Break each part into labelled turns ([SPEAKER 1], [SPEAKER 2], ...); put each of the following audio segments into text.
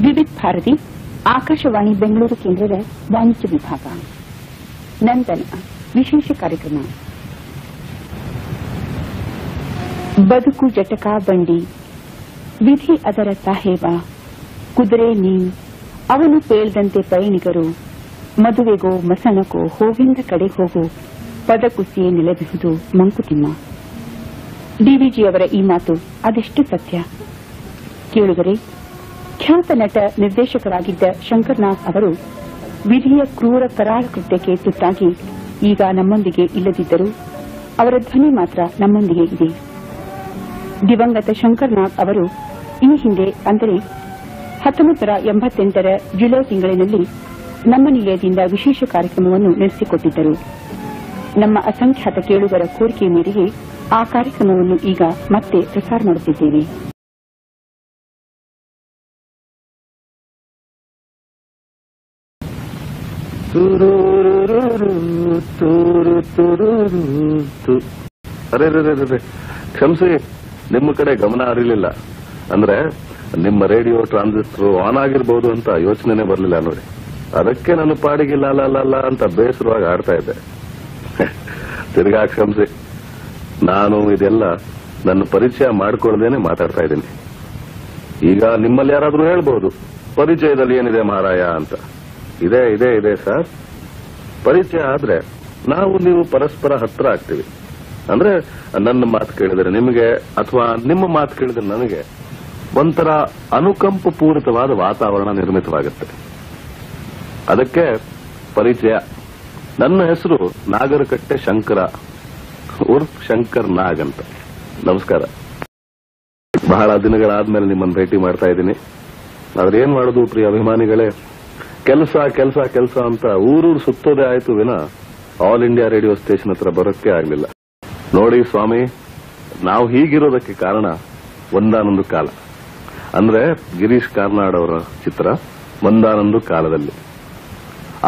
[SPEAKER 1] ವಿವಿಧ ಭಾರತಿ ಆಕಾಶವಾಣಿ ಬೆಂಗಳೂರು ಕೇಂದ್ರದ ವಾಣಿಜ್ಯ ವಿಭಾಗ ನಂದನ ವಿಶೇಷ ಕಾರ್ಯಕ್ರಮ. ಬದುಕು ಜಟಕಾ ಬಂಡಿ, ವಿಧಿ ಅದರ ಸಾಹೇಬ, ಕುದುರೆ ನೀನ್, ಅವನು ಪೇಳ್ದಂತೆ ಪಯಣಿಗರು, ಮದುವೆಗೋ ಮಸಣಕೋ ಹೋಗಿಂದ ಕಡೆ ಹೋಗೋ, ಪದಕುಸಿಯೇ ನೆಲೆಬಹುದು ಮಂಕುತಿಮ್ಮ. ಡಿವಿಜಿಯವರ ಈ ಮಾತು ಅದೆಷ್ಟು ಸತ್ಯ. ಕೇಳುಗರೆ, ಖ್ಯಾತ ನಟ ನಿರ್ದೇಶಕರಾಗಿದ್ದ ಶಂಕರ್ನಾಗ್ ಅವರು ವಿಧಿಯ ಕ್ರೂರ ಕರಾಳ ಕೃತ್ಯಕ್ಕೆ ತುತ್ತಾಗಿ ಈಗ ನಮ್ಮೊಂದಿಗೆ ಇಲ್ಲದಿದ್ದರೂ ಅವರ ಧ್ವನಿ ಮಾತ್ರ ನಮ್ಮೊಂದಿಗೆ ಇದೆ. ದಿವಂಗತ ಶಂಕರ್ನಾಗ್ ಅವರು ಈ ಹಿಂದೆ ಅಂದರೆ 1988 ಜುಲೈ ತಿಂಗಳಿನಲ್ಲಿ ನಮ್ಮ ನಿಲಯದಿಂದ ವಿಶೇಷ ಕಾರ್ಯಕ್ರಮವನ್ನು ನಡೆಸಿಕೊಟ್ಟಿದ್ದರು. ನಮ್ಮ ಅಸಂಖ್ಯಾತ ಕೇಳುಗರ ಕೋರಿಕೆ ಮೇರೆಗೆ ಆ ಕಾರ್ಯಕ್ರಮವನ್ನು ಈಗ ಮತ್ತೆ ಪ್ರಸಾರ ಮಾಡುತ್ತಿದ್ದೇವೆ.
[SPEAKER 2] ಕ್ಷಮಿಸಿ, ನಿಮ್ಮ ಕಡೆ ಗಮನ ಹರಿಲಿಲ್ಲ. ಅಂದ್ರೆ ನಿಮ್ಮ ರೇಡಿಯೋ ಟ್ರಾನ್ಸಿಸ್ಟರ್ ಆನ್ ಆಗಿರ್ಬೋದು ಅಂತ ಯೋಚನೆನೇ ಬರಲಿಲ್ಲ ನೋಡಿ. ಅದಕ್ಕೆ ನನ್ನ ಪಾಡಿಗೆ ಲಾಲ ಅಂತ ಬೇಸರವಾಗಿ ಆಡ್ತಾ ಇದ್ದೆ. ತಿರ್ಗಾ ಕ್ಷಮಿಸಿ. ನಾನು ಇದೆಲ್ಲ ನನ್ನ ಪರಿಚಯ ಮಾಡ್ಕೊಳ್ಳದೇನೆ ಮಾತಾಡ್ತಾ ಇದ್ದೀನಿ. ಈಗ ನಿಮ್ಮಲ್ಲಿ ಯಾರಾದ್ರೂ ಹೇಳ್ಬಹುದು, ಪರಿಚಯದಲ್ಲಿ ಏನಿದೆ ಮಹಾರಾಯ ಅಂತ. ಇದೆ ಇದೆ ಇದೆ ಸರ್. ಪರಿಚಯ ಆದ್ರೆ ನಾವು ನೀವು ಪರಸ್ಪರ ಹತ್ರ ಆಗ್ತೀವಿ. ಅಂದ್ರೆ ನನ್ನ ಮಾತು ಕೇಳಿದ್ರೆ ನಿಮಗೆ ಅಥವಾ ನಿಮ್ಮ ಮಾತು ಕೇಳಿದ್ರೆ ನನಗೆ ಒಂಥರ ಅನುಕಂಪ ಪೂರಿತವಾದ ವಾತಾವರಣ ನಿರ್ಮಿತವಾಗುತ್ತೆ. ಅದಕ್ಕೆ ಪರಿಚಯ. ನನ್ನ ಹೆಸರು ನಾಗರಕಟ್ಟೆ ಶಂಕರ ಉರ್ಫ್ ಶಂಕರ್ ನಾಗ್ ಅಂತ. ನಮಸ್ಕಾರ. ಬಹಳ ದಿನಗಳಾದ್ಮೇಲೆ ನಿಮ್ಮನ್ನು ಭೇಟಿ ಮಾಡ್ತಾ ಇದ್ದೀನಿ. ಆದ್ರೆ ಏನ್ ಮಾಡೋದು ಪ್ರಿಯ ಅಭಿಮಾನಿಗಳೇ, ಕೆಲಸ ಕೆಲಸ ಕೆಲಸ ಅಂತ ಊರೂರು ಸುತ್ತೋದೇ ಆಯ್ತು ವಿನ ಆಲ್ ಇಂಡಿಯಾ ರೇಡಿಯೋ ಸ್ಟೇಷನ್ ಹತ್ರ ಬರೋಕ್ಕೆ ಆಗ್ಲಿಲ್ಲ. ನೋಡಿ ಸ್ವಾಮಿ, ನಾವು ಹೀಗಿರೋದಕ್ಕೆ ಕಾರಣ ಒಂದಾನೊಂದು ಕಾಲ. ಅಂದ್ರೆ ಗಿರೀಶ್ ಕಾರ್ನಾಡ್ ಅವರ ಚಿತ್ರ ಒಂದಾನೊಂದು ಕಾಲದಲ್ಲಿ.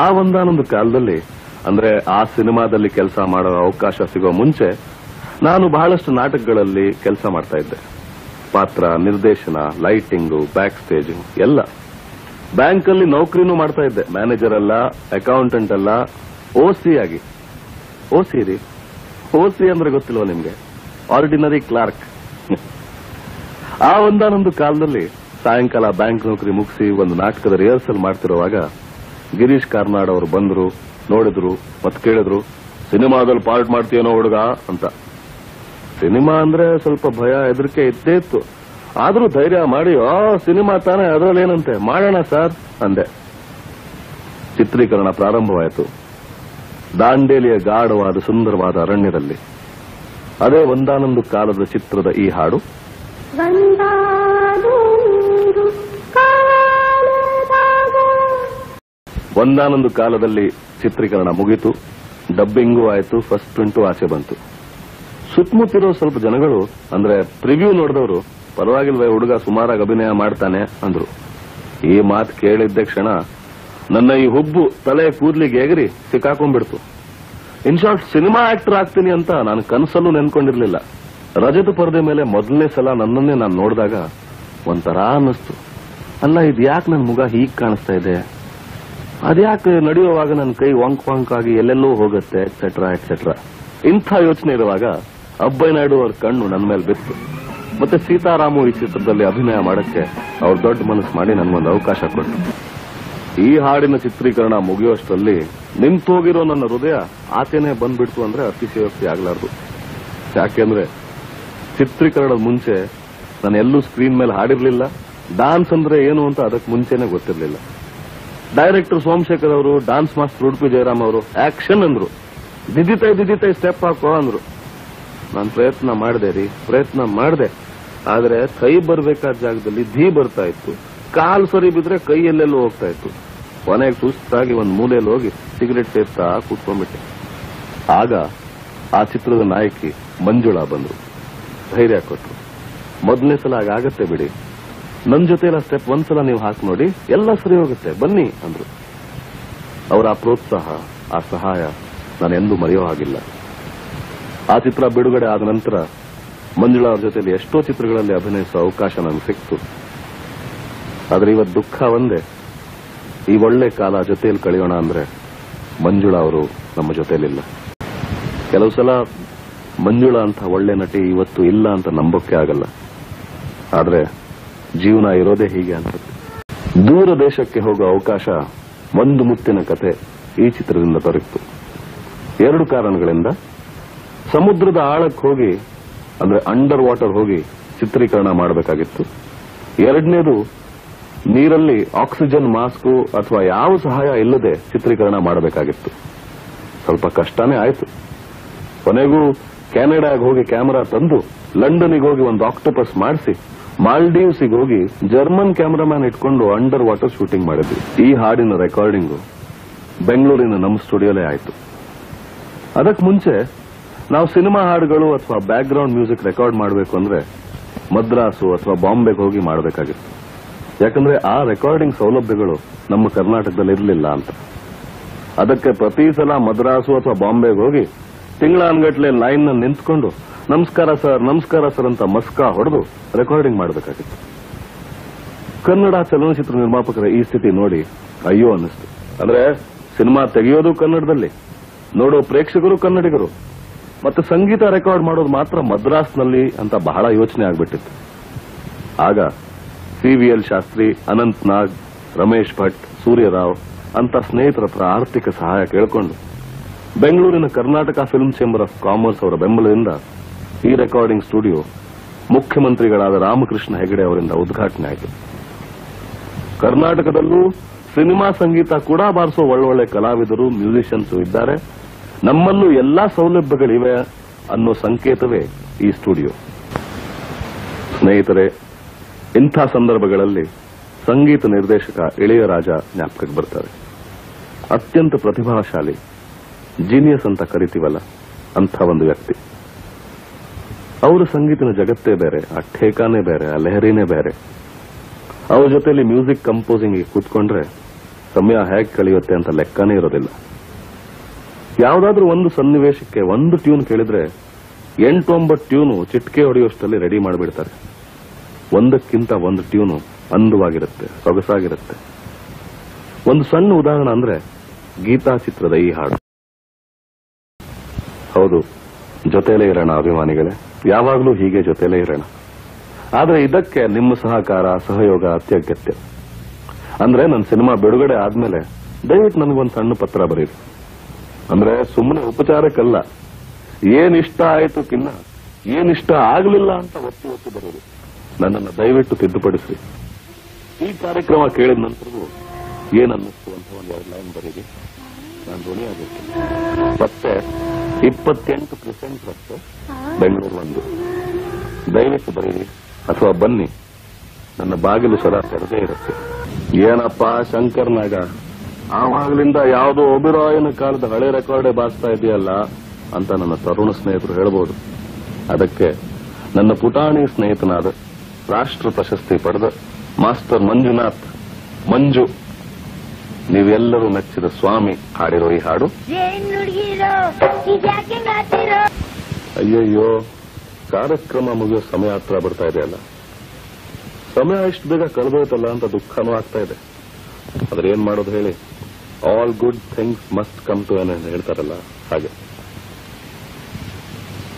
[SPEAKER 2] ಆ ಒಂದಾನೊಂದು ಕಾಲದಲ್ಲಿ ಅಂದ್ರೆ ಆ ಸಿನಿಮಾದಲ್ಲಿ ಕೆಲಸ ಮಾಡೋ ಅವಕಾಶ ಸಿಗೋ ಮುಂಚೆ ನಾನು ಬಹಳಷ್ಟು ನಾಟಕಗಳಲ್ಲಿ ಕೆಲಸ ಮಾಡ್ತಾ ಇದ್ದೆ. ಪಾತ್ರ, ನಿರ್ದೇಶನ, ಲೈಟಿಂಗು, ಬ್ಯಾಕ್ ಸ್ಟೇಜಿಂಗ್ ಎಲ್ಲ. ಬ್ಯಾಂಕಲ್ಲಿ ನೌಕರಿನೂ ಮಾಡ್ತಾ ಇದ್ದೆ. ಮ್ಯಾನೇಜರ್ ಅಲ್ಲ, ಅಕೌಂಟೆಂಟ್ ಅಲ್ಲ, ಓಸಿ ಆಗಿ. ಓಸಿ ರೀ, ಓಸಿ ಅಂದ್ರೆ ಗೊತ್ತಿಲ್ವ ನಿಮ್ಗೆ? Ordinary Clarke. ಆ ಒಂದಾನೊಂದು ಕಾಲದಲ್ಲಿ ಸಾಯಂಕಾಲ ಬ್ಯಾಂಕ್ ನೌಕರಿ ಮುಗಿಸಿ ಒಂದು ನಾಟಕದ ರಿಹರ್ಸಲ್ ಮಾಡ್ತಿರುವಾಗ ಗಿರೀಶ್ ಕಾರ್ನಾಡ್ ಅವರು ಬಂದ್ರು, ನೋಡಿದ್ರು, ಮತ್ತೆ ಕೇಳಿದ್ರು, ಸಿನಿಮಾದಲ್ಲಿ ಪಾರ್ಟ್ ಮಾಡ್ತೀಯನೋ ಹುಡುಗ ಅಂತ. ಸಿನಿಮಾ ಅಂದ್ರೆ ಸ್ವಲ್ಪ ಭಯ, ಹೆದರಿಕೆ ಇದ್ದೇ ಇತ್ತು. ಆದ್ರೂ ಧೈರ್ಯ ಮಾಡಿ, ಸಿನಿಮಾ ತಾನೇ, ಅದರಲ್ಲೇನಂತೆ, ಮಾಡೋಣ ಸರ್ ಅಂದೆ. ಚಿತ್ರೀಕರಣ ಪ್ರಾರಂಭವಾಯಿತು. ದಾಂಡೇಲಿಯ ಗಾಢವಾದ ಸುಂದರವಾದ ಅರಣ್ಯದಲ್ಲಿ. ಅದೇ ಒಂದಾನೊಂದು ಕಾಲದ ಚಿತ್ರದ ಈ ಹಾಡು. ಒಂದಾನೊಂದು ಕಾಲದಲ್ಲಿ ಚಿತ್ರೀಕರಣ ಮುಗಿತು, ಡಬ್ಬಿಂಗೂ ಆಯಿತು, ಫಸ್ಟ್ ಪ್ರಿಂಟು ಆಚೆ ಬಂತು. ಸುತ್ತಮುತ್ತಿರೋ ಸ್ವಲ್ಪ ಜನಗಳು ಅಂದ್ರೆ ಪ್ರಿವ್ಯೂ ನೋಡಿದವರು, ಪರವಾಗಿಲ್ವೇ ಹುಡುಗ ಸುಮಾರಾಗಿ ಅಭಿನಯ ಮಾಡ್ತಾನೆ ಅಂದ್ರು. ಈ ಮಾತು ಕೇಳಿದ್ದ ಕ್ಷಣ ನನ್ನ ಈ ಹುಬ್ಬು ತಲೆ ಕೂದಲಿಗೆ ಎಗರಿ ಸಿಕ್ಕಾಕೊಂಡ್ಬಿಡ್ತು. ಇನ್ಶಾರ್ಟ್ ಸಿನಿಮಾ ಆಕ್ಟರ್ ಆಗ್ತೀನಿ ಅಂತ ನಾನು ಕನಸಲ್ಲೂ ನೆನ್ಕೊಂಡಿರ್ಲಿಲ್ಲ. ರಜತ ಪರದೆ ಮೇಲೆ ಮೊದಲನೇ ಸಲ ನನ್ನನ್ನೇ ನಾನು ನೋಡಿದಾಗ ಒಂಥರ ಅನ್ನಿಸ್ತು. ಅಲ್ಲ, ಇದು ಯಾಕೆ ನನ್ನ ಮುಗ ಹೀಗೆ ಕಾಣಿಸ್ತಾ ಇದೆ, ಅದ್ಯಾಕೆ ನಡೆಯುವಾಗ ನನ್ನ ಕೈ ವಂಕ್ ವಂಕ್ ಆಗಿ ಎಲ್ಲೆಲ್ಲೋ ಹೋಗುತ್ತೆ, ಎಕ್ಸೆಟ್ರಾ ಎಕ್ಸೆಟ್ರಾ. ಇಂಥ ಯೋಚನೆ ಇರುವಾಗ ಅಬ್ಬಯ್ಯ ನಾಯ್ಡು ಅವ್ರ ಕಣ್ಣು ನನ್ನ ಮೇಲೆ ಬಿತ್ತು. ಮತ್ತೆ ಸೀತಾರಾಮು ಈ ಚಿತ್ರದಲ್ಲಿ ಅಭಿನಯ ಮಾಡಕ್ಕೆ ಅವ್ರು ದೊಡ್ಡ ಮನಸ್ಸು ಮಾಡಿ ನನಗೊಂದು ಅವಕಾಶ ಕೊಟ್ಟರು. ಈ ಹಾಡಿನ ಚಿತ್ರೀಕರಣ ಮುಗಿಯುವಷ್ಟರಲ್ಲಿ ನಿಂತೋಗಿರೋ ನನ್ನ ಹೃದಯ ಆಚೆನೆ ಬಂದ್ಬಿಡ್ತು ಅಂದ್ರೆ ಅತಿಶಯೋಕ್ತಿ ಆಗ್ಲಾರ್ದು. ಯಾಕೆಂದ್ರೆ ಚಿತ್ರೀಕರಣದ ಮುಂಚೆ ನಾನು ಎಲ್ಲೂ ಸ್ಕ್ರೀನ್ ಮೇಲೆ ಹಾಡಿರ್ಲಿಲ್ಲ. ಡಾನ್ಸ್ ಅಂದ್ರೆ ಏನು ಅಂತ ಅದಕ್ಕೆ ಮುಂಚೆನೆ ಗೊತ್ತಿರಲಿಲ್ಲ. ಡೈರೆಕ್ಟರ್ ಸೋಮಶೇಖರ್ ಅವರು, ಡಾನ್ಸ್ ಮಾಸ್ಟರ್ ಉಡುಪಿ ಜಯರಾಮ್ ಅವರು ಆಕ್ಷನ್ ಅಂದ್ರು, ದಿದಿತೈ ಸ್ಟೆಪ್ ಹಾಕೋ ಅಂದ್ರು. ನಾನು ಪ್ರಯತ್ನ ಮಾಡಿದೆ. ಆದ್ರೆ ಕೈ ಬರ್ಬೇಕಾದ ಜಾಗದಲ್ಲಿ ಧೀ ಬರ್ತಾ ಇತ್ತು, ಕಾಲು ಸರಿ ಬಿದ್ರೆ ಕೈ ಎಲ್ಲೆಲ್ಲೂ ಹೋಗ್ತಾ ಇತ್ತು. ಕೊನೆಗೆ ಸುಸ್ತಾಗಿ ಒಂದು ಮೂಲೆಯಲ್ಲಿ ಹೋಗಿ ಸಿಗರೆಟ್ ಸೇರ್ತಾ ಕೂತ್ಕೊಂಡ್ಬಿಟ್ಟೆ. ಆಗ ಆ ಚಿತ್ರದ ನಾಯಕಿ ಮಂಜುಳಾ ಬಂದ್ರು, ಧೈರ್ಯ ಕೊಟ್ರು. ಮೊದಲನೇ ಸಲ ಆಗತ್ತೆ ಬಿಡಿ, ನನ್ನ ಜೊತೆ ಎಲ್ಲ ಸ್ಟೆಪ್ ಒಂದ್ಸಲ ನೀವು ಹಾಕಿ ನೋಡಿ, ಎಲ್ಲ ಸರಿ ಹೋಗುತ್ತೆ, ಬನ್ನಿ ಅಂದ್ರು. ಅವರ ಆ ಪ್ರೋತ್ಸಾಹ, ಆ ಸಹಾಯ ನಾನು ಎಂದೂ ಮರೆಯೋ ಹಾಗಿಲ್ಲ. ಆ ಚಿತ್ರ ಬಿಡುಗಡೆ ಆದ ನಂತರ ಮಂಜುಳಾ ಅವ್ರ ಜೊತೆಲಿ ಎಷ್ಟೋ ಚಿತ್ರಗಳಲ್ಲಿ ಅಭಿನಯಿಸುವ ಅವಕಾಶ ನನಗೆ ಸಿಕ್ತು. ಆದ್ರೆ ಇವತ್ತು ದುಃಖ ಒಂದೇ, ಈ ಒಳ್ಳೆ ಕಾಲ ಜೊತೆಯಲ್ಲಿ ಕಳೆಯೋಣ ಅಂದ್ರೆ ಮಂಜುಳಾ ಅವರು ನಮ್ಮ ಜೊತೆಯಲ್ಲಿಲ್ಲ. ಕೆಲವು ಸಲ ಮಂಜುಳಾ ಅಂತ ಒಳ್ಳೆ ನಟಿ ಇವತ್ತು ಇಲ್ಲ ಅಂತ ನಂಬೋಕೆ ಆಗಲ್ಲ. ಆದ್ರೆ ಜೀವನ ಇರೋದೇ ಹೀಗೆ ಅನ್ಸುತ್ತೆ. ದೂರ ದೇಶಕ್ಕೆ ಹೋಗೋ ಅವಕಾಶ ಒಂದು ಮುತ್ತಿನ ಕತೆ ಈ ಚಿತ್ರದಿಂದ ದೊರೆಯಿತು. 2 ಕಾರಣಗಳಿಂದ. ಸಮುದ್ರದ ಆಳಕ್ಕೆ ಹೋಗಿ ಅಂದ್ರೆ ಅಂಡರ್ ವಾಟರ್ ಹೋಗಿ ಚಿತ್ರೀಕರಣ ಮಾಡಬೇಕಾಗಿತ್ತು. 2ನೇದು ನೀರಲ್ಲಿ ಆಕ್ಸಿಜನ್ ಮಾಸ್ಕ್ ಅಥವಾ ಯಾವ ಸಹಾಯ ಇಲ್ಲದೆ ಚಿತ್ರೀಕರಣ ಮಾಡಬೇಕಾಗಿತ್ತು. ಸ್ವಲ್ಪ ಕಷ್ಟನೇ ಆಯ್ತು. ಕೊನೆಗೂ ಕೆನಡಾಗೆ ಹೋಗಿ ಕ್ಯಾಮೆರಾ ತಂದು ಲಂಡನ್ಗೆ ಹೋಗಿ ಒಂದು ಆಕ್ಟೋಪಸ್ ಮಾಡಿಸಿ ಮಾಲ್ಡೀವ್ಸ್ಗೆ ಹೋಗಿ ಜರ್ಮನ್ ಕ್ಯಾಮರಾಮ್ಯಾನ್ ಇಟ್ಕೊಂಡು ಅಂಡರ್ ವಾಟರ್ ಶೂಟಿಂಗ್ ಮಾಡಿದ್ವಿ. ಈ ಹಾಡಿನ ರೆಕಾರ್ಡಿಂಗು ಬೆಂಗಳೂರಿನ ನಮ್ಮ ಸ್ಟುಡಿಯೋಲೇ ಆಯ್ತು. ಅದಕ್ಕೆ ಮುಂಚೆ ನಾವು ಸಿನಿಮಾ ಹಾಡುಗಳು ಅಥವಾ ಬ್ಯಾಕ್ ಗ್ರೌಂಡ್ ಮ್ಯೂಸಿಕ್ ರೆಕಾರ್ಡ್ ಮಾಡಬೇಕು ಅಂದ್ರೆ ಮದ್ರಾಸು ಅಥವಾ ಬಾಂಬೆಗೆ ಹೋಗಿ ಮಾಡಬೇಕಾಗಿತ್ತು. ಯಾಕಂದ್ರೆ ಆ ರೆಕಾರ್ಡಿಂಗ್ ಸೌಲಭ್ಯಗಳು ನಮ್ಮ ಕರ್ನಾಟಕದಲ್ಲಿ ಇರಲಿಲ್ಲ ಅಂತ. ಅದಕ್ಕೆ ಪ್ರತಿ ಸಲ ಮದ್ರಾಸು ಅಥವಾ ಬಾಂಬೆಗೆ ಹೋಗಿ ತಿಂಗಳಾನ್ಗಟ್ಲೆ ಲೈನ್ ನಲ್ಲಿ ನಿಂತ್ಕೊಂಡು ನಮಸ್ಕಾರ ಸರ್ ಅಂತ ಮಸ್ಕಾ ಹೊಡೆದು ರೆಕಾರ್ಡಿಂಗ್ ಮಾಡಬೇಕಾಗಿತ್ತು. ಕನ್ನಡ ಚಲನಚಿತ್ರ ನಿರ್ಮಾಪಕರ ಈ ಸ್ಥಿತಿ ನೋಡಿ ಅಯ್ಯೋ ಅನ್ನಿಸ್ತು. ಅಂದ್ರೆ ಸಿನಿಮಾ ತೆಗೆಯೋದು ಕನ್ನಡದಲ್ಲಿ, ನೋಡೋ ಪ್ರೇಕ್ಷಕರು ಕನ್ನಡಿಗರು, ಮತ್ತೆ ಸಂಗೀತ ರೆಕಾರ್ಡ್ ಮಾಡೋದು ಮಾತ್ರ ಮದ್ರಾಸ್ನಲ್ಲಿ ಅಂತ ಬಹಳ ಯೋಚನೆ ಆಗ್ಬಿಟ್ಟಿತ್ತು. ಆಗ CVL ಶಾಸ್ತ್ರಿ, ಅನಂತ್ ನಾಗ್, ರಮೇಶ್ ಭಟ್, ಸೂರ್ಯರಾವ್ ಅಂತ ಸ್ನೇಹಿತರ ಹತ್ರ ಆರ್ಥಿಕ ಸಹಾಯ ಕೇಳಿಕೊಂಡು ಬೆಂಗಳೂರಿನ Karnataka film chamber of commerce ಅವರ ಬೆಂಬಲದಿಂದ ಈ ರೆಕಾರ್ಡಿಂಗ್ ಸ್ಟುಡಿಯೋ ಮುಖ್ಯಮಂತ್ರಿಗಳಾದ ರಾಮಕೃಷ್ಣ ಹೆಗಡೆ ಅವರಿಂದ ಉದ್ಘಾಟನೆ ಆಯಿತು. ಕರ್ನಾಟಕದಲ್ಲೂ ಸಿನಿಮಾ ಸಂಗೀತ ಕೂಡ ಬಾರಿಸೋ ಒಳ್ಳೊಳ್ಳೆ ಕಲಾವಿದರು, ಮ್ಯೂಸಿಷಿಯನ್ಸ್ ಇದ್ದಾರೆ. ನಮ್ಮಲ್ಲೂ ಎಲ್ಲಾ ಸೌಲಭ್ಯಗಳಿವೆ ಅನ್ನೋ ಸಂಕೇತವೇ ಈ ಸ್ಟುಡಿಯೋ. ಸ್ನೇಹಿತರೆ, ಇಂಥ ಸಂದರ್ಭಗಳಲ್ಲಿ ಸಂಗೀತ ನಿರ್ದೇಶಕ ಇಳೆಯರಾಜ ಜ್ಞಾಪಕಕ್ಕೆ ಬರ್ತಾರೆ. ಅತ್ಯಂತ ಪ್ರತಿಭಾಶಾಲಿ, ಜೀನಿಯಸ್ ಅಂತ ಕರಿತೀವಲ್ಲ, ಅಂಥ ಒಂದು ವ್ಯಕ್ತಿ. ಅವರ ಸಂಗೀತನ ಜಗತ್ತೇ ಬೇರೆ, ಆ ಠೇಕಾನೇ ಬೇರೆ, ಆ ಲಹರಿನೇ ಬೇರೆ. ಅವ್ರ ಜೊತೆಲಿ ಮ್ಯೂಸಿಕ್ ಕಂಪೋಸಿಂಗ್ ಕೂತ್ಕೊಂಡ್ರೆ ಸಮಯ ಹೇಗೆ ಕಳೆಯುತ್ತೆ ಅಂತ ಲೆಕ್ಕನೇ ಇರೋದಿಲ್ಲ. ಯಾವುದಾದ್ರೂ ಒಂದು ಸನ್ನಿವೇಶಕ್ಕೆ ಒಂದು ಟ್ಯೂನ್ ಕೇಳಿದ್ರೆ 8-9 ಟ್ಯೂನು ಚಿಟ್ಕೆ ಹೊಡೆಯುವಷ್ಟರಲ್ಲಿ ರೆಡಿ ಮಾಡಿಬಿಡ್ತಾರೆ. ಒಂದಕ್ಕಿಂತ ಒಂದು ಟ್ಯೂನು ಅಂದವಾಗಿರುತ್ತೆ, ಸೊಗಸಾಗಿರುತ್ತೆ. ಒಂದು ಸಣ್ಣ ಉದಾಹರಣೆ ಅಂದ್ರೆ ಗೀತಾ ಚಿತ್ರದ ಈ ಹಾಡು. ಹೌದು, ಜೊತೆಲೇ ಇರೋಣ ಅಭಿಮಾನಿಗಳೇ, ಯಾವಾಗಲೂ ಹೀಗೆ ಜೊತೆಲೇ ಇರೋಣ. ಆದ್ರೆ ಇದಕ್ಕೆ ನಿಮ್ಮ ಸಹಕಾರ, ಸಹಯೋಗ ಅತ್ಯಗತ್ಯ. ಅಂದ್ರೆ ನನ್ನ ಸಿನಿಮಾ ಬಿಡುಗಡೆ ಆದ್ಮೇಲೆ ದಯವಿಟ್ಟು ನನಗೊಂದು ಸಣ್ಣ ಪತ್ರ ಬರೀರಿ. ಅಂದ್ರೆ ಸುಮ್ಮನೆ ಉಪಚಾರಕ್ಕಲ್ಲ, ಏನಿಷ್ಟ ಆಯ್ತು ಕಿನ್ನ ಏನಿಷ್ಟ ಆಗ್ಲಿಲ್ಲ ಅಂತ ಒತ್ತಿ ಬರೋದು. ನನ್ನನ್ನು ದಯವಿಟ್ಟು ತಿದ್ದುಪಡಿಸಿ. ಈ ಕಾರ್ಯಕ್ರಮ ಕೇಳಿದ ನಂತರವೂ ಏನನ್ನಿಸ್ತು ಅಂತ ಒಂದು 2 ಲೈನ್ ಬರೀರಿ, ನಾನು ಧ್ವನಿಯಾಗಿರ್ತೀನಿ. ಮತ್ತೆ 28% ರಸ್ತೆ ಬೆಂಗಳೂರು 1. ದಯವಿಟ್ಟು ಬರೀರಿ ಅಥವಾ ಬನ್ನಿ, ನನ್ನ ಬಾಗಿಲು ಸದಾ ತೆರೆದೇ ಇರುತ್ತೆ. ಏನಪ್ಪ ಶಂಕರ್ನಾಗ, ಆವಾಗಲಿಂದ ಯಾವುದೋ ಒಬಿರಾಯನ ಕಾಲದ ಹಳೆ ರೆಕಾರ್ಡೇ ಬಾರಿಸ್ತಾ ಇದೆಯಲ್ಲ ಅಂತ ನನ್ನ ತರುಣ ಸ್ನೇಹಿತರು ಹೇಳಬಹುದು. ಅದಕ್ಕೆ ನನ್ನ ಪುಟಾಣಿ ಸ್ನೇಹಿತನಾದ ರಾಷ್ಟ್ರ ಪ್ರಶಸ್ತಿ ಪಡೆದ ಮಾಸ್ಟರ್ ಮಂಜುನಾಥ್, ಮಂಜು, ನೀವೆಲ್ಲರೂ ಮೆಚ್ಚಿದ ಸ್ವಾಮಿ ಹಾಡಿರೋ ಈ ಹಾಡು. ಅಯ್ಯಯ್ಯೋ, ಕಾರ್ಯಕ್ರಮ ಮುಗಿಯೋ ಸಮಯ ಹತ್ರ ಬರ್ತಾ ಇದೆಯಲ್ಲ, ಸಮಯ ಇಷ್ಟು ಬೇಗ ಕಳೆದೋಯ್ತಲ್ಲ ಅಂತ ದುಃಖನೂ ಆಗ್ತಾ ಇದೆ. ಆದ್ರೆ ಏನ್ ಮಾಡೋದು ಹೇಳಿ, all good things must come to end ಹೇಳ್ತಾರಲ್ಲ ಹಾಗೆ.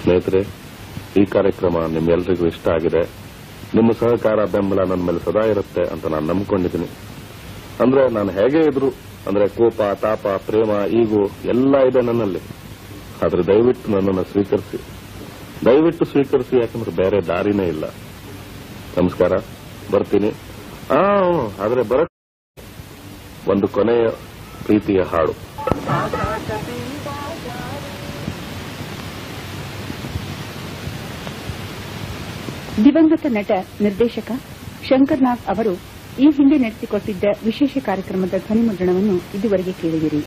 [SPEAKER 2] ಸ್ನೇಹಿತರೆ, ಈ ಕಾರ್ಯಕ್ರಮ ನಿಮ್ಮೆಲ್ಲರಿಗೂ ಇಷ್ಟ ಆಗಿದೆ. ನಿಮ್ಮ ಸಹಕಾರ, ಬೆಂಬಲ ನನ್ನ ಮೇಲೆ ಸದಾ ಇರುತ್ತೆ ಅಂತ ನಾನು ನಂಬಿಕೊಂಡಿದ್ದೀನಿ. ಅಂದ್ರೆ ನಾನು ಹೇಗೆ ಇದ್ರು, ಅಂದ್ರೆ ಕೋಪ, ತಾಪ, ಪ್ರೇಮ, ಈಗೋ ಎಲ್ಲ ಇದೆ ನನ್ನಲ್ಲಿ. ಆದ್ರೆ ದಯವಿಟ್ಟು ನನ್ನನ್ನು ಸ್ವೀಕರಿಸಿ, ದಯವಿಟ್ಟು ಸ್ವೀಕರಿಸಿ. ಯಾಕಂದ್ರೆ ಬೇರೆ ದಾರಿನೇ ಇಲ್ಲ. ನಮಸ್ಕಾರ, ಬರ್ತೀನಿ. ಆದ್ರೆ ಒಂದು ಕೊನೆಯ ಪ್ರೀತಿಯ ಹಾಡು.
[SPEAKER 1] ದಿವಂಗತ ನಟ ನಿರ್ದೇಶಕ ಶಂಕರ್ನಾಗ್ ಅವರು ಈ ಹಿಂದೆ ನಡೆಸಿಕೊಟ್ಟಿದ್ದ ವಿಶೇಷ ಕಾರ್ಯಕ್ರಮದ ಧ್ವನಿಮುದ್ರಣವನ್ನು ಇದುವರೆಗೆ ಕೇಳಿದಿರಿ.